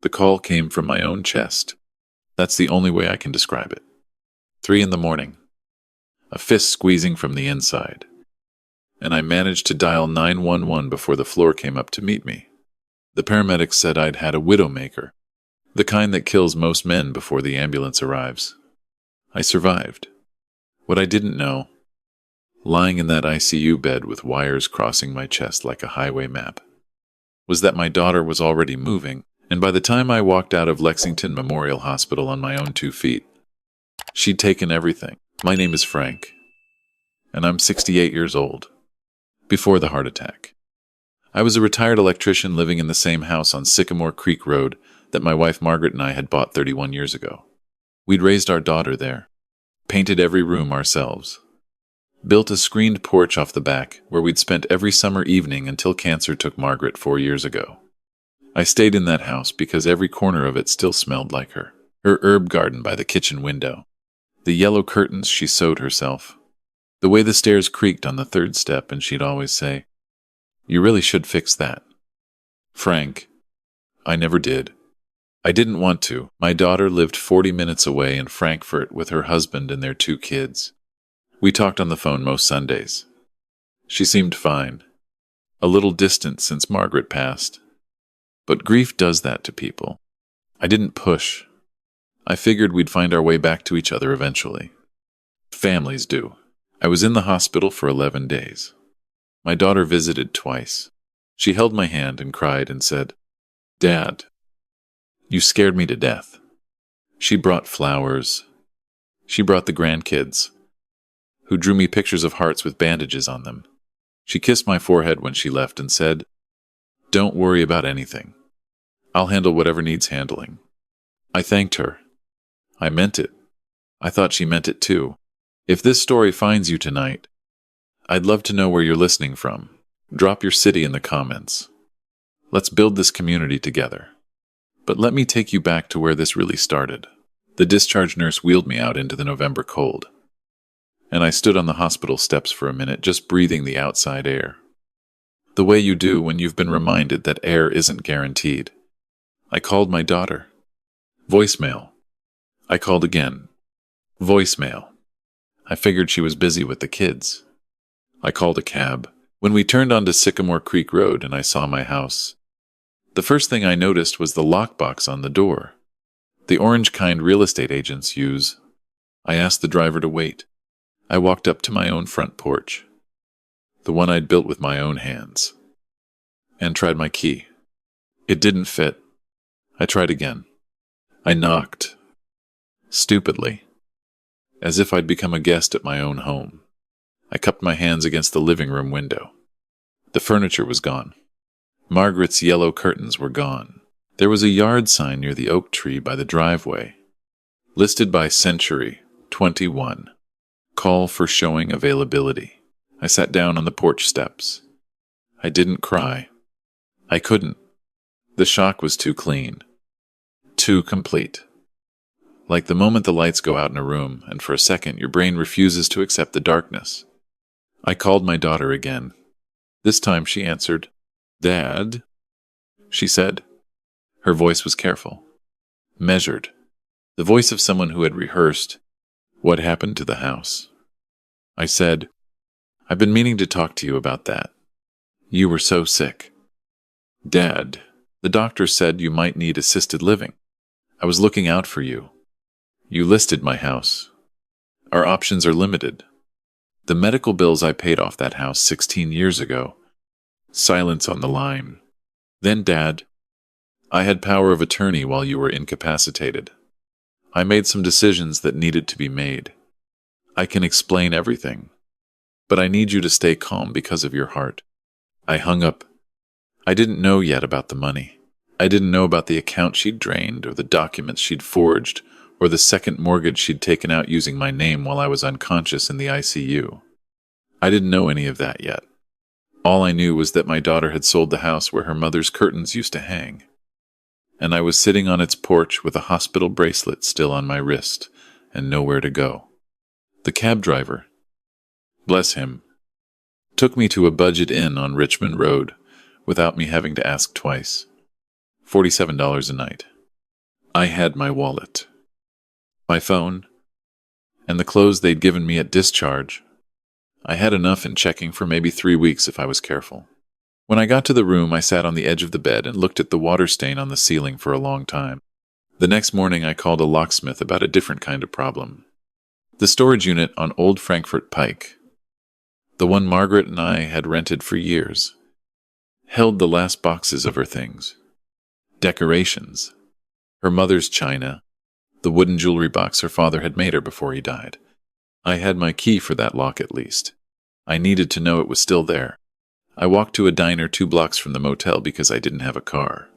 The call came from my own chest. That's the only way I can describe it. 3 in the morning. A fist squeezing from the inside. And I managed to dial 911 before the floor came up to meet me. The paramedics said I'd had a widowmaker, the kind that kills most men before the ambulance arrives. I survived. What I didn't know, lying in that ICU bed with wires crossing my chest like a highway map, was that my daughter was already moving, and by the time I walked out of Lexington Memorial Hospital on my own 2 feet, she'd taken everything. My name is Frank, and I'm 68 years old, before the heart attack. I was a retired electrician living in the same house on Sycamore Creek Road that my wife Margaret and I had bought 31 years ago. We'd raised our daughter there, painted every room ourselves, built a screened porch off the back where we'd spent every summer evening until cancer took Margaret 4 years ago. I stayed in that house because every corner of it still smelled like her. Her herb garden by the kitchen window, the yellow curtains she sewed herself, the way the stairs creaked on the 3rd step, and she'd always say, "You really should fix that." Frank, I never did. I didn't want to. My daughter lived 40 minutes away in Frankfurt with her husband and their 2 kids. We talked on the phone most Sundays. She seemed fine, a little distant since Margaret passed. But grief does that to people. I didn't push. I figured we'd find our way back to each other eventually. Families do. I was in the hospital for 11 days. My daughter visited twice. She held my hand and cried and said, "Dad, you scared me to death." She brought flowers. She brought the grandkids, who drew me pictures of hearts with bandages on them. She kissed my forehead when she left and said, "Don't worry about anything. I'll handle whatever needs handling." I thanked her. I meant it. I thought she meant it too. If this story finds you tonight, I'd love to know where you're listening from. Drop your city in the comments. Let's build this community together. But let me take you back to where this really started. The discharge nurse wheeled me out into the November cold, and I stood on the hospital steps for a minute, just breathing the outside air. The way you do when you've been reminded that air isn't guaranteed. I called my daughter. Voicemail. I called again. Voicemail. I figured she was busy with the kids. I called a cab. When we turned onto Sycamore Creek Road and I saw my house, the first thing I noticed was the lockbox on the door, the orange kind real estate agents use. I asked the driver to wait. I walked up to my own front porch, the one I'd built with my own hands, and tried my key. It didn't fit. I tried again. I knocked, stupidly, as if I'd become a guest at my own home. I cupped my hands against the living room window. The furniture was gone. Margaret's yellow curtains were gone. There was a yard sign near the oak tree by the driveway, listed by Century 21. Call for showing availability. I sat down on the porch steps. I didn't cry. I couldn't. The shock was too clean. Too complete. Like the moment the lights go out in a room, and for a second your brain refuses to accept the darkness. I called my daughter again. This time she answered. "Dad," she said. Her voice was careful, measured, the voice of someone who had rehearsed what happened to the house. I said, "I've been meaning to talk to you about that. You were so sick." "Dad, the doctor said you might need assisted living. I was looking out for you. You listed my house. Our options are limited. The medical bills I paid off that house 16 years ago." Silence on the line. "Then, Dad, I had power of attorney while you were incapacitated. I made some decisions that needed to be made. I can explain everything, but I need you to stay calm because of your heart." I hung up. I didn't know yet about the money. I didn't know about the account she'd drained, or the documents she'd forged, or the second mortgage she'd taken out using my name while I was unconscious in the ICU. I didn't know any of that yet. All I knew was that my daughter had sold the house where her mother's curtains used to hang, and I was sitting on its porch with a hospital bracelet still on my wrist and nowhere to go. The cab driver, bless him, took me to a budget inn on Richmond Road without me having to ask twice. $47 a night. I had my wallet, my phone, and the clothes they'd given me at discharge. I had enough in checking for maybe 3 weeks if I was careful. When I got to the room, I sat on the edge of the bed and looked at the water stain on the ceiling for a long time. The next morning, I called a locksmith about a different kind of problem. The storage unit on Old Frankfurt Pike, the one Margaret and I had rented for years, held the last boxes of her things. Decorations, her mother's china, the wooden jewelry box her father had made her before he died. I had my key for that lock at least. I needed to know it was still there. I walked to a diner 2 blocks from the motel because I didn't have a car.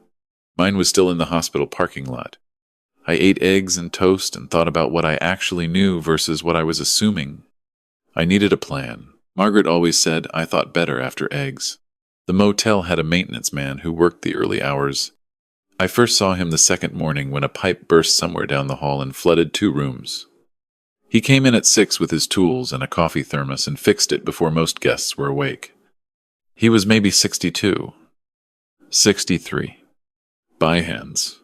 Mine was still in the hospital parking lot. I ate eggs and toast and thought about what I actually knew versus what I was assuming. I needed a plan. Margaret always said I thought better after eggs. The motel had a maintenance man who worked the early hours. I first saw him the second morning when a pipe burst somewhere down the hall and flooded 2 rooms. He came in at 6 with his tools and a coffee thermos and fixed it before most guests were awake. He was maybe 62. 63. By hands.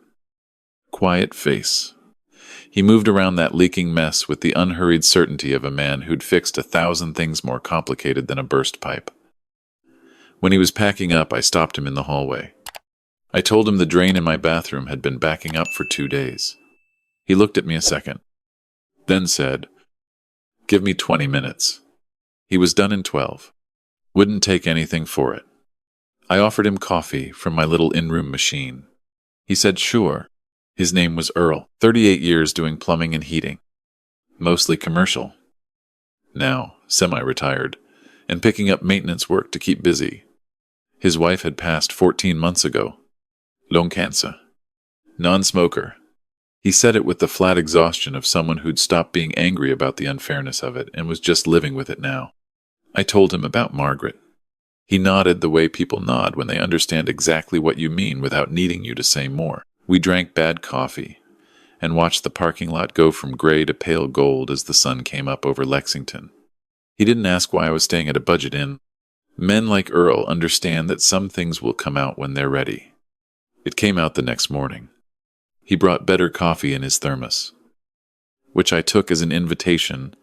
Quiet face. He moved around that leaking mess with the unhurried certainty of a man who'd fixed 1,000 things more complicated than a burst pipe. When he was packing up, I stopped him in the hallway. I told him the drain in my bathroom had been backing up for 2 days. He looked at me a second, then said, "Give me 20 minutes." He was done in 12. Wouldn't take anything for it. I offered him coffee from my little in-room machine. He said sure. His name was Earl, 38 years doing plumbing and heating. Mostly commercial. Now, semi-retired, and picking up maintenance work to keep busy. His wife had passed 14 months ago. Lung cancer. Non-smoker. He said it with the flat exhaustion of someone who'd stopped being angry about the unfairness of it and was just living with it now. I told him about Margaret. He nodded the way people nod when they understand exactly what you mean without needing you to say more. We drank bad coffee and watched the parking lot go from gray to pale gold as the sun came up over Lexington. He didn't ask why I was staying at a budget inn. Men like Earl understand that some things will come out when they're ready. It came out the next morning. He brought better coffee in his thermos, which I took as an invitation.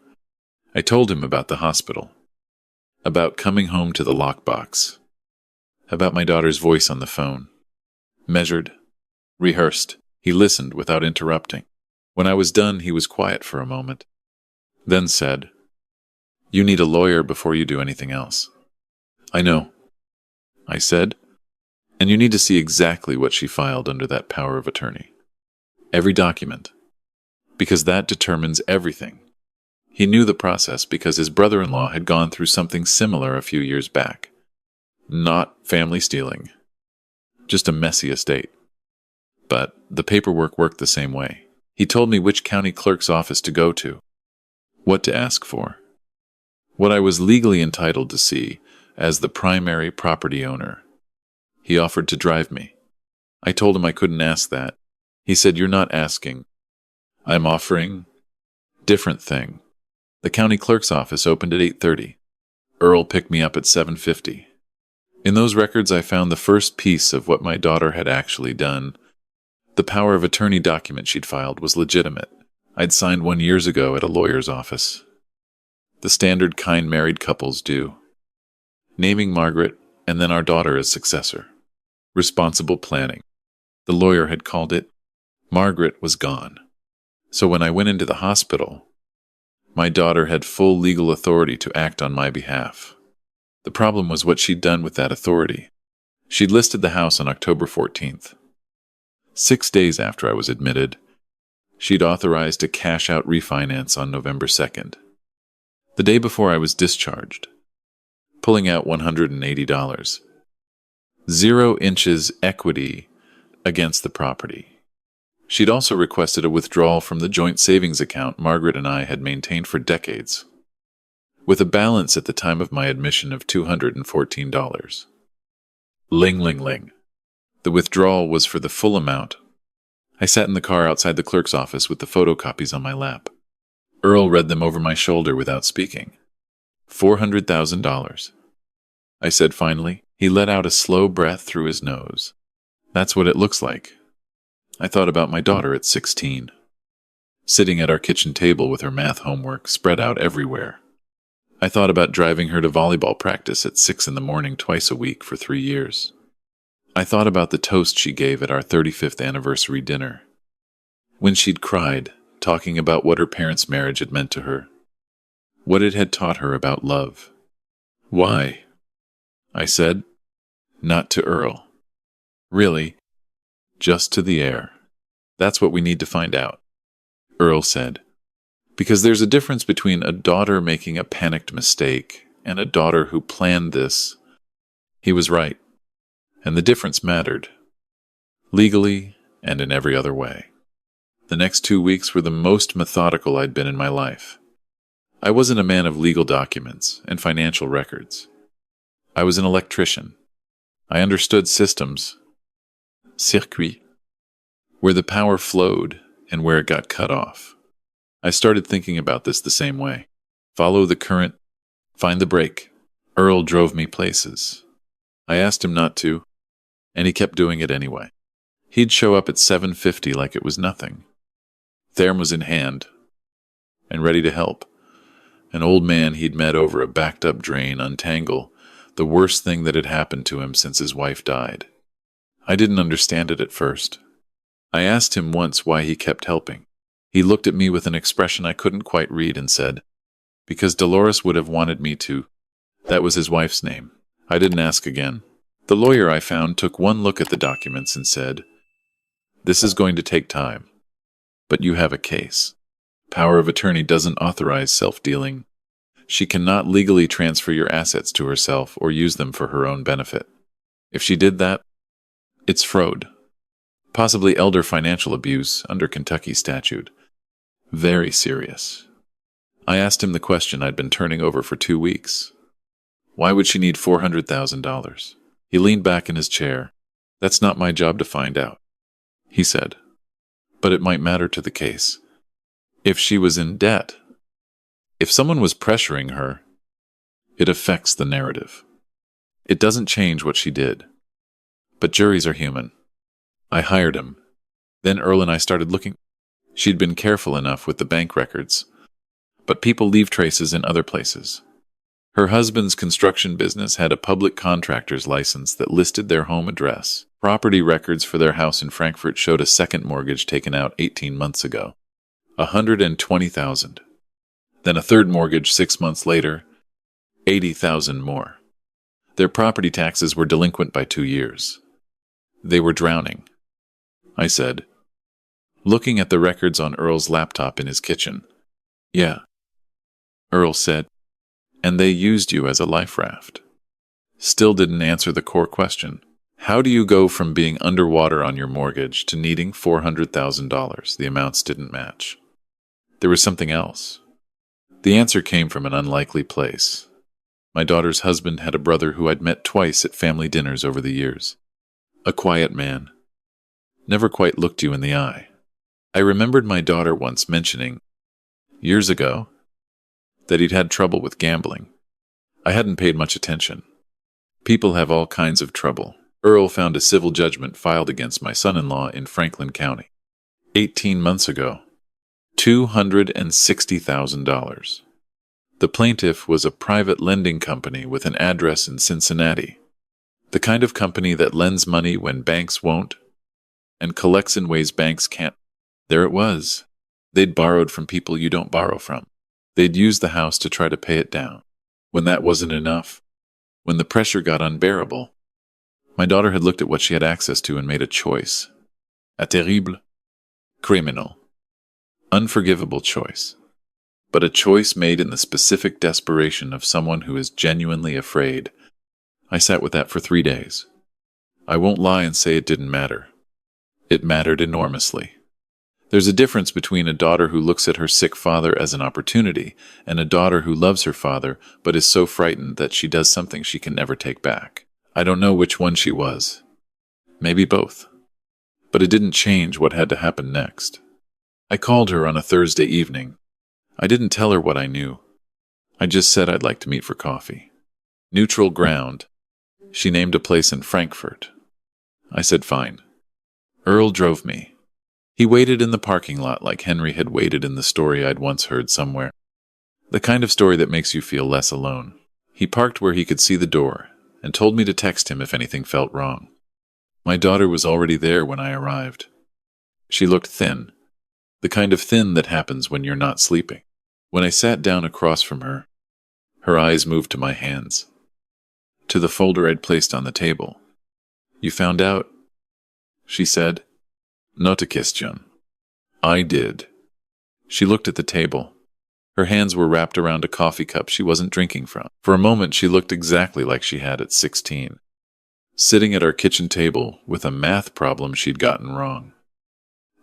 I told him about the hospital, about coming home to the lockbox, about my daughter's voice on the phone. Measured, rehearsed. He listened without interrupting. When I was done, he was quiet for a moment, then said, "You need a lawyer before you do anything else." "I know," I said, "and you need to see exactly what she filed under that power of attorney. Every document, because that determines everything." He knew the process because his brother-in-law had gone through something similar a few years back. Not family stealing, just a messy estate. But the paperwork worked the same way. He told me which county clerk's office to go to, what to ask for, what I was legally entitled to see as the primary property owner. He offered to drive me. I told him I couldn't ask that. He said, "You're not asking. I'm offering." Different thing. The county clerk's office opened at 8:30. Earl picked me up at 7:50. In those records, I found the first piece of what my daughter had actually done. The power of attorney document she'd filed was legitimate. I'd signed one years ago at a lawyer's office. The standard kind married couples do. Naming Margaret and then our daughter as successor. Responsible planning. The lawyer had called it. Margaret was gone. So when I went into the hospital, my daughter had full legal authority to act on my behalf. The problem was what she'd done with that authority. She'd listed the house on October 14th. 6 days after I was admitted, she'd authorized a cash-out refinance on November 2nd. The day before I was discharged, pulling out $180. 0 inches equity against the property. She'd also requested a withdrawal from the joint savings account Margaret and I had maintained for decades, with a balance at the time of my admission of $214. Ling, ling, ling. The withdrawal was for the full amount. I sat in the car outside the clerk's office with the photocopies on my lap. Earl read them over my shoulder without speaking. $400,000. I said finally. He let out a slow breath through his nose. That's what it looks like. I thought about my daughter at 16, sitting at our kitchen table with her math homework spread out everywhere. I thought about driving her to volleyball practice at 6 in the morning twice a week for 3 years. I thought about the toast she gave at our 35th anniversary dinner, when she'd cried, talking about what her parents' marriage had meant to her, what it had taught her about love. Why? I said. Not to Earl. Really, just to the heir. That's what we need to find out, Earl said. Because there's a difference between a daughter making a panicked mistake and a daughter who planned this. He was right, and the difference mattered, legally and in every other way. The next 2 weeks were the most methodical I'd been in my life. I wasn't a man of legal documents and financial records. I was an electrician. I understood systems, circuit, where the power flowed and where it got cut off. I started thinking about this the same way. Follow the current, find the break. Earl drove me places. I asked him not to, and he kept doing it anyway. He'd show up at 7:50 like it was nothing. Thermos in hand, and ready to help. An old man he'd met over a backed-up drain untangle the worst thing that had happened to him since his wife died. I didn't understand it at first. I asked him once why he kept helping. He looked at me with an expression I couldn't quite read and said, "Because Dolores would have wanted me to." That was his wife's name. I didn't ask again. The lawyer I found took one look at the documents and said, "This is going to take time, but you have a case. Power of attorney doesn't authorize self-dealing. She cannot legally transfer your assets to herself or use them for her own benefit. If she did that, it's fraud. Possibly elder financial abuse under Kentucky statute. Very serious." I asked him the question I'd been turning over for 2 weeks. Why would she need $400,000? He leaned back in his chair. "That's not my job to find out," he said. "But it might matter to the case. If she was in debt, if someone was pressuring her, it affects the narrative. It doesn't change what she did. But juries are human." I hired him. Then Earl and I started looking. She'd been careful enough with the bank records, but people leave traces in other places. Her husband's construction business had a public contractor's license that listed their home address. Property records for their house in Frankfurt showed a second mortgage taken out 18 months ago. $120,000. Then a third mortgage 6 months later, $80,000 more. Their property taxes were delinquent by 2 years. They were drowning. I said, looking at the records on Earl's laptop in his kitchen. "Yeah," Earl said, "and they used you as a life raft." Still didn't answer the core question. How do you go from being underwater on your mortgage to needing $400,000? The amounts didn't match. There was something else. The answer came from an unlikely place. My daughter's husband had a brother who I'd met twice at family dinners over the years. A quiet man. Never quite looked you in the eye. I remembered my daughter once mentioning, years ago, that he'd had trouble with gambling. I hadn't paid much attention. People have all kinds of trouble. Earl found a civil judgment filed against my son-in-law in Franklin County. 18 months ago. $260,000. The plaintiff was a private lending company with an address in Cincinnati. The kind of company that lends money when banks won't, and collects in ways banks can't. There it was. They'd borrowed from people you don't borrow from. They'd used the house to try to pay it down. When that wasn't enough, when the pressure got unbearable, my daughter had looked at what she had access to and made a choice. A terrible, criminal, unforgivable choice. But a choice made in the specific desperation of someone who is genuinely afraid. I sat with that for 3 days. I won't lie and say it didn't matter. It mattered enormously. There's a difference between a daughter who looks at her sick father as an opportunity and a daughter who loves her father but is so frightened that she does something she can never take back. I don't know which one she was. Maybe both. But it didn't change what had to happen next. I called her on a Thursday evening. I didn't tell her what I knew. I just said I'd like to meet for coffee. Neutral ground. She named a place in Frankfurt. I said fine. Earl drove me. He waited in the parking lot like Henry had waited in the story I'd once heard somewhere. The kind of story that makes you feel less alone. He parked where he could see the door and told me to text him if anything felt wrong. My daughter was already there when I arrived. She looked thin, the kind of thin that happens when you're not sleeping. When I sat down across from her, her eyes moved to my hands, to the folder I'd placed on the table. "You found out?" she said. "Not a question." "I did." She looked at the table. Her hands were wrapped around a coffee cup she wasn't drinking from. For a moment, she looked exactly like she had at 16, sitting at our kitchen table with a math problem she'd gotten wrong,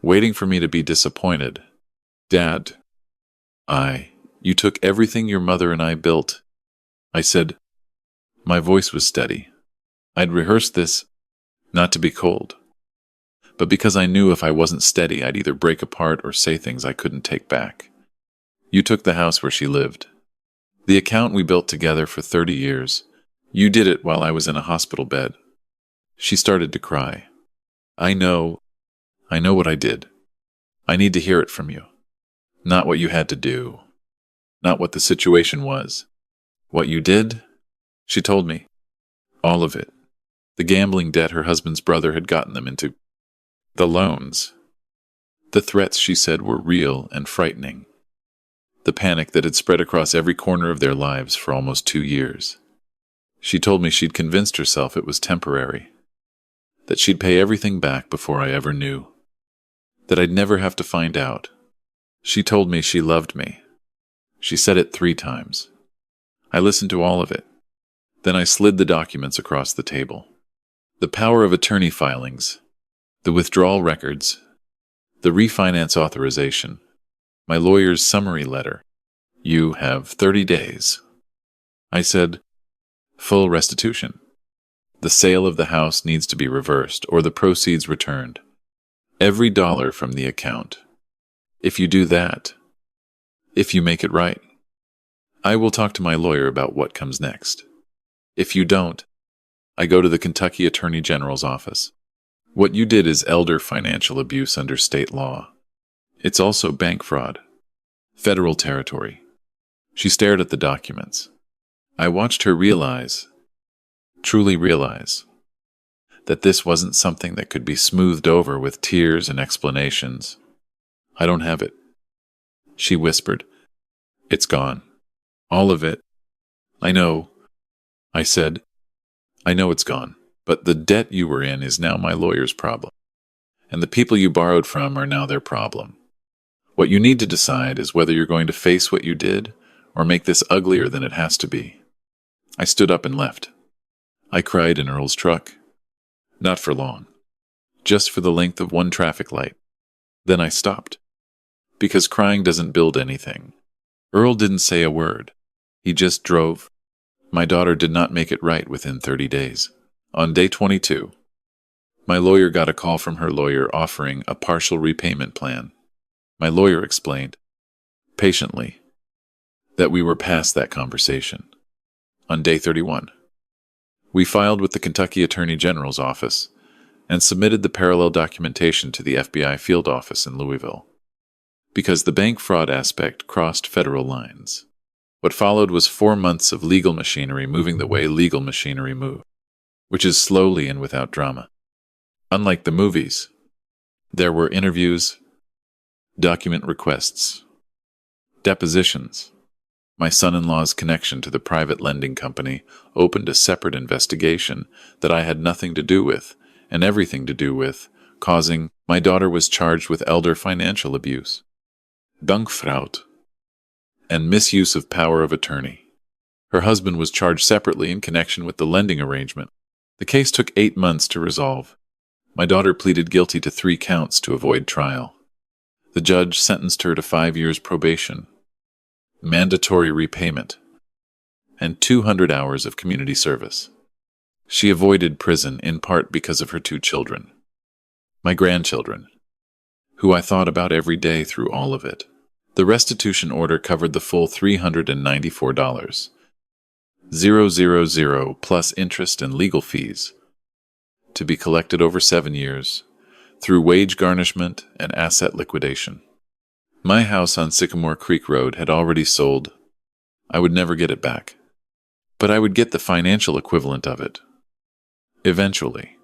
waiting for me to be disappointed. "Dad, you took everything your mother and I built," I said. My voice was steady. I'd rehearsed this, not to be cold, but because I knew if I wasn't steady, I'd either break apart or say things I couldn't take back. "You took the house where she lived. The account we built together for 30 years. You did it while I was in a hospital bed." She started to cry. I know what I did. I need to hear it from you. Not what you had to do. Not what the situation was. What you did?" She told me. All of it. The gambling debt her husband's brother had gotten them into. The loans. The threats she said were real and frightening. The panic that had spread across every corner of their lives for almost 2 years. She told me she'd convinced herself it was temporary. That she'd pay everything back before I ever knew. That I'd never have to find out. She told me she loved me. She said it 3 times. I listened to all of it. Then I slid the documents across the table. The power of attorney filings, the withdrawal records, the refinance authorization, my lawyer's summary letter. "You have 30 days. I said, "Full restitution. The sale of the house needs to be reversed or the proceeds returned. Every dollar from the account. If you do that, if you make it right, I will talk to my lawyer about what comes next. If you don't, I go to the Kentucky Attorney General's office. What you did is elder financial abuse under state law. It's also bank fraud. Federal territory." She stared at the documents. I watched her realize, truly realize, that this wasn't something that could be smoothed over with tears and explanations. "I don't have it," she whispered. "It's gone. All of it." "I know," I said. "I know it's gone, but the debt you were in is now my lawyer's problem. And the people you borrowed from are now their problem. What you need to decide is whether you're going to face what you did or make this uglier than it has to be." I stood up and left. I cried in Earl's truck. Not for long. Just for the length of one traffic light. Then I stopped. Because crying doesn't build anything. Earl didn't say a word. He just drove. My daughter did not make it right within 30 days. On day 22, my lawyer got a call from her lawyer offering a partial repayment plan. My lawyer explained, patiently, that we were past that conversation. On day 31, we filed with the Kentucky Attorney General's office and submitted the parallel documentation to the FBI field office in Louisville. Because the bank fraud aspect crossed federal lines. What followed was 4 months of legal machinery moving the way legal machinery moved, which is slowly and without drama. Unlike the movies, there were interviews, document requests, depositions. My son-in-law's connection to the private lending company opened a separate investigation that I had nothing to do with and everything to do with causing my daughter was charged with elder financial abuse, bankfraud, and misuse of power of attorney. Her husband was charged separately in connection with the lending arrangement. The case took 8 months to resolve. My daughter pleaded guilty to 3 counts to avoid trial. The judge sentenced her to 5 years probation, mandatory repayment, and 200 hours of community service. She avoided prison in part because of her 2 children, my grandchildren, who I thought about every day through all of it. The restitution order covered the full $394,000 plus interest and legal fees, to be collected over 7 years, through wage garnishment and asset liquidation. My house on Sycamore Creek Road had already sold. I would never get it back. But I would get the financial equivalent of it. Eventually.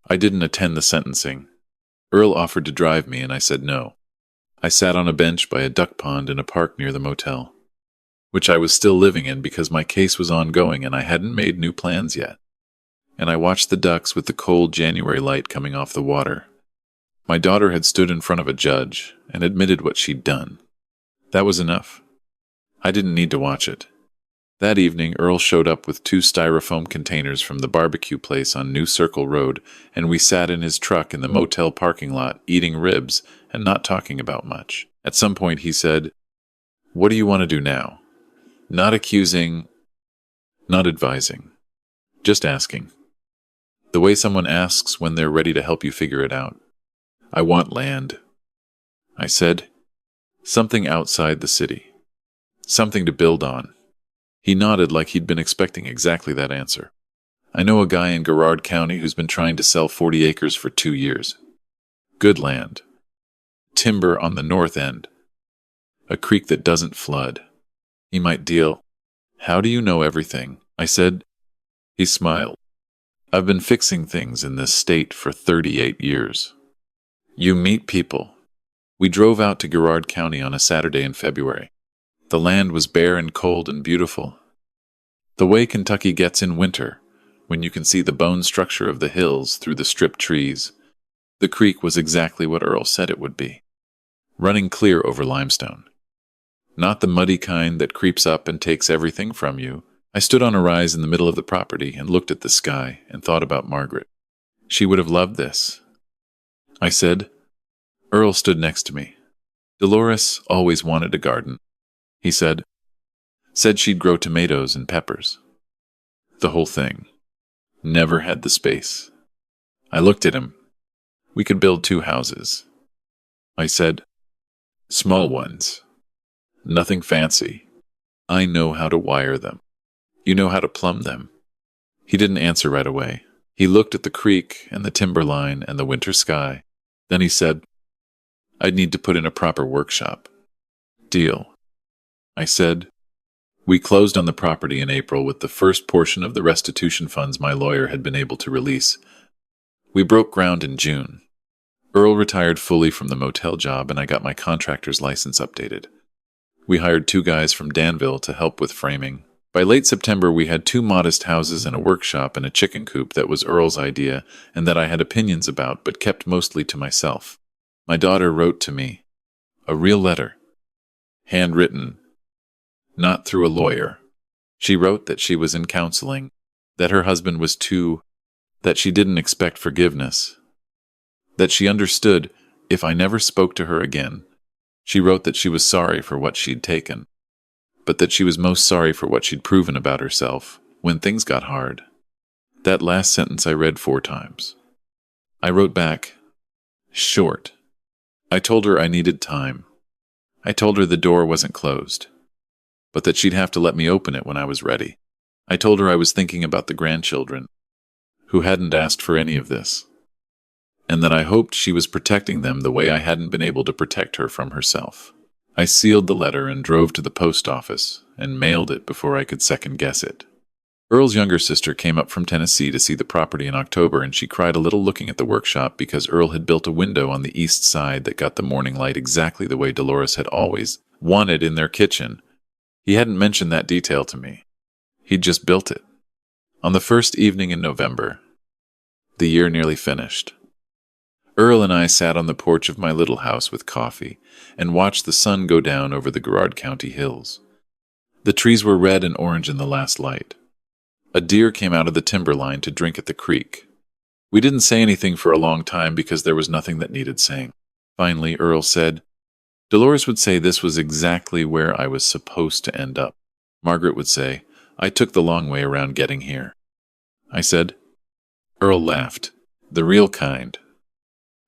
I didn't attend the sentencing. Earl offered to drive me, and I said no. I sat on a bench by a duck pond in a park near the motel, which I was still living in because my case was ongoing and I hadn't made new plans yet. And I watched the ducks with the cold January light coming off the water. My daughter had stood in front of a judge and admitted what she'd done. That was enough. I didn't need to watch it. That evening, Earl showed up with 2 styrofoam containers from the barbecue place on New Circle Road, and we sat in his truck in the motel parking lot, eating ribs and not talking about much. At some point, he said, "What do you want to do now?" Not accusing, not advising, just asking. The way someone asks when they're ready to help you figure it out. "I want land," I said. "Something outside the city. Something to build on." He nodded like he'd been expecting exactly that answer. "I know a guy in Garrard County who's been trying to sell 40 acres for 2 years. Good land. Timber on the north end. A creek that doesn't flood. He might deal." "How do you know everything?" I said. He smiled. "I've been fixing things in this state for 38 years. You meet people." We drove out to Garrard County on a Saturday in February. The land was bare and cold and beautiful. The way Kentucky gets in winter, when you can see the bone structure of the hills through the stripped trees. The creek was exactly what Earl said it would be, running clear over limestone. Not the muddy kind that creeps up and takes everything from you. I stood on a rise in the middle of the property and looked at the sky and thought about Margaret. She would have loved this. I said. Earl stood next to me. "Dolores always wanted a garden," he said. "Said she'd grow tomatoes and peppers. The whole thing. Never had the space." I looked at him. "We could build 2 houses." I said. "Small ones. Nothing fancy. I know how to wire them. You know how to plumb them." He didn't answer right away. He looked at the creek and the timberline and the winter sky. Then he said, "I'd need to put in a proper workshop." "Deal." I said. We closed on the property in April with the first portion of the restitution funds my lawyer had been able to release. We broke ground in June. Earl retired fully from the motel job and I got my contractor's license updated. We hired 2 guys from Danville to help with framing. By late September, we had 2 modest houses and a workshop and a chicken coop that was Earl's idea and that I had opinions about but kept mostly to myself. My daughter wrote to me. A real letter. Handwritten. Not through a lawyer. She wrote that she was in counseling, that her husband was that she didn't expect forgiveness, that she understood if I never spoke to her again. She wrote that she was sorry for what she'd taken, but that she was most sorry for what she'd proven about herself when things got hard. That last sentence I read 4 times. I wrote back, short. I told her I needed time. I told her the door wasn't closed, but that she'd have to let me open it when I was ready. I told her I was thinking about the grandchildren, who hadn't asked for any of this, and that I hoped she was protecting them the way I hadn't been able to protect her from herself. I sealed the letter and drove to the post office and mailed it before I could second-guess it. Earl's younger sister came up from Tennessee to see the property in October, and she cried a little looking at the workshop because Earl had built a window on the east side that got the morning light exactly the way Dolores had always wanted in their kitchen. He hadn't mentioned that detail to me. He'd just built it. On the first evening in November, the year nearly finished, Earl and I sat on the porch of my little house with coffee and watched the sun go down over the Garrard County hills. The trees were red and orange in the last light. A deer came out of the timberline to drink at the creek. We didn't say anything for a long time because there was nothing that needed saying. Finally, Earl said, "Dolores would say this was exactly where I was supposed to end up. Margaret would say, I took the long way around getting here." I said. Earl laughed, the real kind,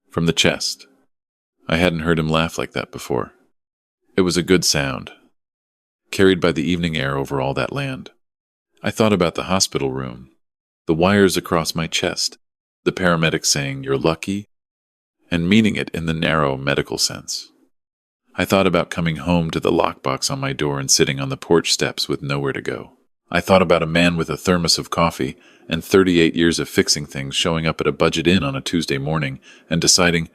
from the chest. I hadn't heard him laugh like that before. It was a good sound, carried by the evening air over all that land. I thought about the hospital room, the wires across my chest, the paramedic saying, "You're lucky," and meaning it in the narrow medical sense. I thought about coming home to the lockbox on my door and sitting on the porch steps with nowhere to go. I thought about a man with a thermos of coffee and 38 years of fixing things showing up at a budget inn on a Tuesday morning and deciding,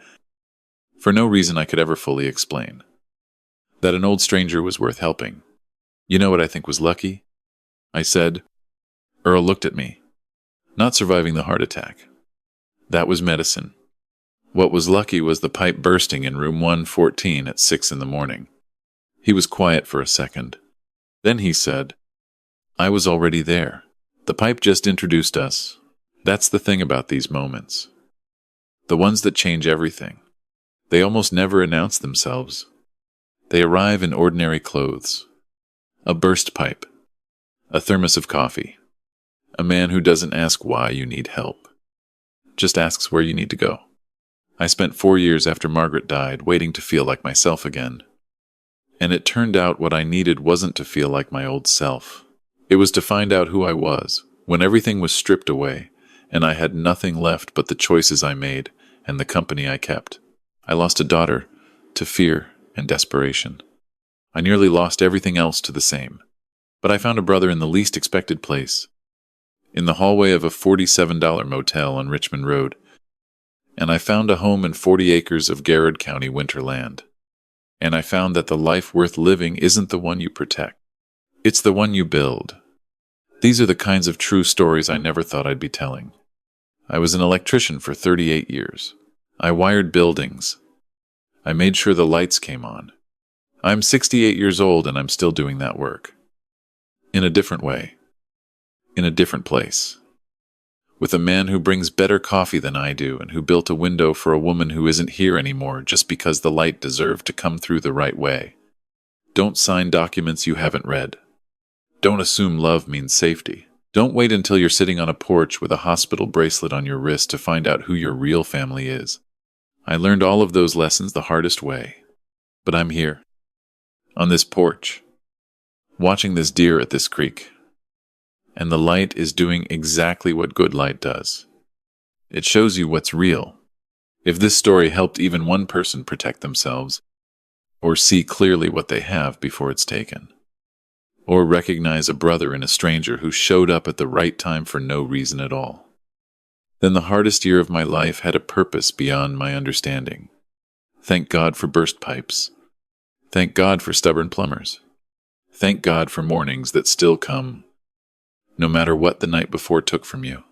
for no reason I could ever fully explain, that an old stranger was worth helping. You know what I think was lucky? I said. Earl looked at me. Not surviving the heart attack. That was medicine. What was lucky was the pipe bursting in room 114 at 6 in the morning. He was quiet for a second. Then he said, I was already there. The pipe just introduced us. That's the thing about these moments. The ones that change everything. They almost never announce themselves. They arrive in ordinary clothes. A burst pipe. A thermos of coffee. A man who doesn't ask why you need help. Just asks where you need to go. I spent 4 years after Margaret died waiting to feel like myself again. And it turned out what I needed wasn't to feel like my old self. It was to find out who I was, when everything was stripped away, and I had nothing left but the choices I made and the company I kept. I lost a daughter to fear and desperation. I nearly lost everything else to the same. But I found a brother in the least expected place, in the hallway of a $47 motel on Richmond Road. And I found a home in 40 acres of Garrard County winterland. And I found that the life worth living isn't the one you protect. It's the one you build. These are the kinds of true stories I never thought I'd be telling. I was an electrician for 38 years. I wired buildings. I made sure the lights came on. I'm 68 years old and I'm still doing that work. In a different way. In a different place. With a man who brings better coffee than I do and who built a window for a woman who isn't here anymore just because the light deserved to come through the right way. Don't sign documents you haven't read. Don't assume love means safety. Don't wait until you're sitting on a porch with a hospital bracelet on your wrist to find out who your real family is. I learned all of those lessons the hardest way. But I'm here. On this porch. Watching this deer at this creek. And the light is doing exactly what good light does. It shows you what's real. If this story helped even one person protect themselves, or see clearly what they have before it's taken, or recognize a brother in a stranger who showed up at the right time for no reason at all, then the hardest year of my life had a purpose beyond my understanding. Thank God for burst pipes. Thank God for stubborn plumbers. Thank God for mornings that still come, no matter what the night before took from you.